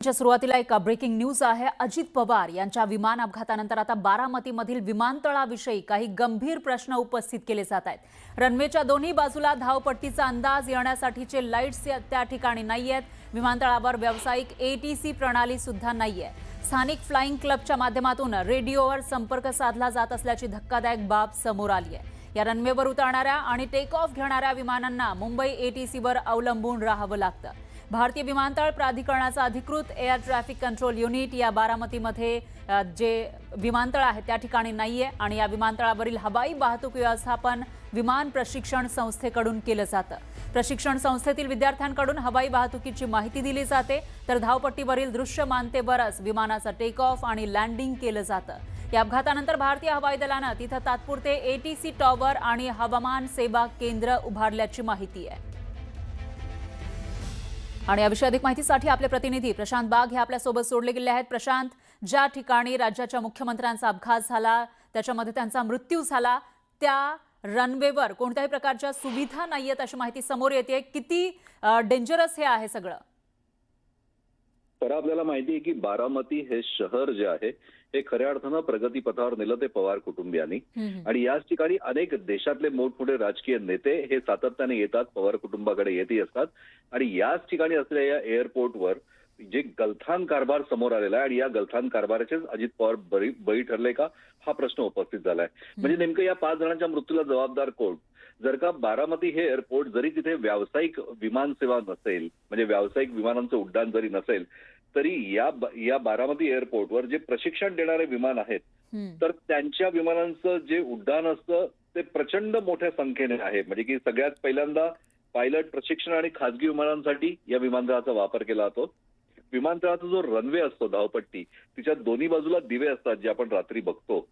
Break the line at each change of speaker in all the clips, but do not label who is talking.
च्या सुरुवातीला एक ब्रेकिंग न्यूज आहे। अजित पवार यांच्या विमान अपघातानंतर आता बारामतीमधील विमानतळाविषयी काही गंभीर प्रश्न उपस्थित केले जात आहेत। रनवेच्या दोन्ही बाजूला धावपट्टीचा अंदाज येण्यासाठीचे लाईट्स त्या ठिकाणी नाहीयेत। विमानतळावर व्यावसायिक एटीसी प्रणाली सुद्धा नाहीये। स्थानिक फ्लाइंग क्लबच्या माध्यमातून रेडिओवर संपर्क साधला जात असल्याची धक्कादायक बाब समोर आली आहे। या रनवेवर उतरणाऱ्या आणि टेक ऑफ घेणाऱ्या विमानांना मुंबई एटीसीवर अवलंबून राहावं लागतं। भारतीय विमानतळ प्राधिकरणाचा अधिकृत एअर ट्रॅफिक कंट्रोल युनिट या बारामतीमध्ये जे विमानतळ आहे त्या ठिकाणी नाहीये आणि या विमानतळावरील हवाई वाहतूक व्यवस्थापन विमान प्रशिक्षण संस्थेकडून केलं जातं। प्रशिक्षण संस्थेतील विद्यार्थ्यांकडून हवाई वाहतुकीची माहिती दिली जाते, तर धावपट्टीवरील दृश्यमानतेवरच विमानाचं टेक ऑफ आणि लँडिंग केलं जातं। या अपघातानंतर भारतीय हवाई दलानं तिथं तात्पुरते एटीसी टॉवर आणि हवामान सेवा केंद्र उभारल्याची माहिती आहे। आणि याविषयी अधिक माहितीसाठी आपले प्रतिनिधी प्रशांत बाग हे आपल्या सोबत जोडले गेले आहेत। प्रशांत, ज्या ठिकाणी राज्याच्या मुख्यमंत्र्यांचा अपघात झाला, त्याच्यामध्ये त्यांचा मृत्यू झाला, त्या रनवेवर कोणत्याही प्रकारच्या सुविधा नाहीयेत अशी माहिती समोर येते। किती डेंजरस हे आहे सगळं?
तर आपल्याला माहिती आहे की बारामती हे शहर जे आहे हे खऱ्या अर्थानं प्रगतीपथावर नेलं ते पवार कुटुंबियांनी। आणि याच ठिकाणी अनेक देशातले मोठमोठे राजकीय नेते हे सातत्याने येतात, पवार कुटुंबाकडे येतही असतात। आणि याच ठिकाणी असलेल्या या एअरपोर्टवर जे गलथान कारभार समोर आलेला आहे आणि या गलथान कारभाराचेच अजित पवार बळी ठरले का, हा प्रश्न उपस्थित झालाय। म्हणजे नेमकं या 5 जणांच्या मृत्यूला जबाबदार कोण? जर का बारामती हे एअरपोर्ट जरी तिथे व्यावसायिक विमान सेवा नसेल, म्हणजे व्यावसायिक विमानांचं उड्डाण जरी नसेल, तरी या बारामती एअरपोर्टवर जे प्रशिक्षण देणारे विमान आहेत, तर त्यांच्या विमानांचं जे उड्डाण असतं ते प्रचंड मोठ्या संख्येने आहे। म्हणजे की सगळ्यात पहिल्यांदा पायलट प्रशिक्षण आणि खासगी विमानांसाठी या विमानतळाचा वापर केला जातो। विमानतळाचा जो रनवे असतो, धावपट्टी, तिच्या दोन्ही बाजूला दिवे असतात जे आपण रात्री बघतो।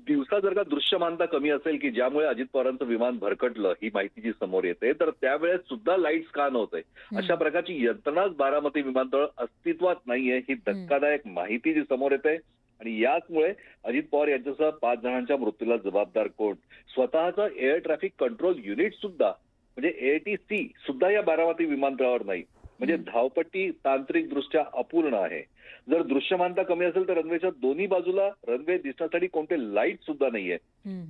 दिवसा जर का दृश्यमानता कमी असेल की ज्यामुळे अजित पवारांचं विमान भरकटलं, ही माहिती जी समोर येते, तर त्यावेळेस सुद्धा लाईट्स का नव्हते, अशा प्रकारची यंत्रणाच बारामती विमानतळ अस्तित्वात नाहीये, ही धक्कादायक माहिती जी समोर येते। आणि याचमुळे अजित पवार यांच्यासह 5 जणांच्या मृत्यूला जबाबदार कोण? स्वतःचं एअर ट्रॅफिक कंट्रोल युनिट सुद्धा, म्हणजे एटीसी सुद्धा या बारामती विमानतळावर नाही। म्हणजे धावपट्टी तांत्रिकदृष्ट्या अपूर्ण आहे। जर दृश्यमानता कमी असेल तर रनवेच्या दोन्ही बाजूला रनवे दिसण्यासाठी कोणते लाईट सुद्धा नाहीये।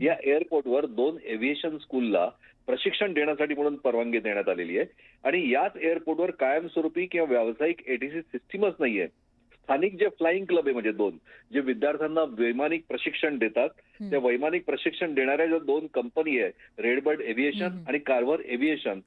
या एअरपोर्टवर 2 एव्हिएशन स्कूलला प्रशिक्षण देण्यासाठी म्हणून परवानगी देण्यात आलेली आहे आणि याच एअरपोर्टवर कायमस्वरूपी किंवा व्यावसायिक एटीसी सिस्टीमच नाहीये। स्थानिक जे फ्लाइंग क्लब आहे, म्हणजे 2 जे विद्यार्थ्यांना वैमानिक प्रशिक्षण देतात, त्या वैमानिक प्रशिक्षण देणाऱ्या ज्या 2 कंपनी आहे, रेडबर्ड एव्हिएशन आणि कार्व्हर एव्हिएशन,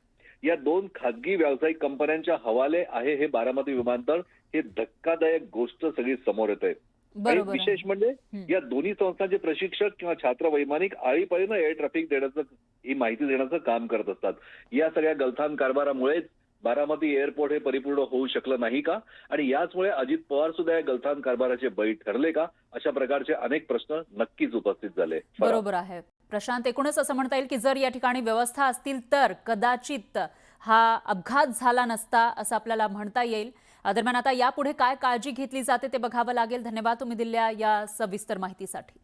या 2 खासगी व्यावसायिक कंपन्यांच्या हवाले आहे हे बारामती विमानतळ। हे धक्कादायक गोष्ट सगळी समोर येते। विशेष म्हणजे या दोन्ही संस्थांचे प्रशिक्षक किंवा छात्र वैमानिक आळीपाळीनं एअर ट्रॅफिक देण्याचं, ही माहिती देण्याचं काम करत असतात। या सगळ्या गलथान कारभारामुळेच बारामती एअरपोर्ट हे परिपूर्ण होऊ शकलं नाही का, आणि याचमुळे अजित पवार सुद्धा या गलथान कारभाराचे बळी ठरले का, अशा प्रकारचे अनेक प्रश्न नक्कीच उपस्थित झाले।
बरोबर आहे प्रशांत, एकूणच असं म्हणता येईल की जर या ठिकाणी व्यवस्था असतील तर कदाचित हा अपघात झाला नसता असं आपल्याला म्हणता येईल। दरम्यान आता यापुढे काय काळजी घेतली जाते ते बघावं लागेल। धन्यवाद तुम्ही दिलेल्या या सविस्तर माहितीसाठी।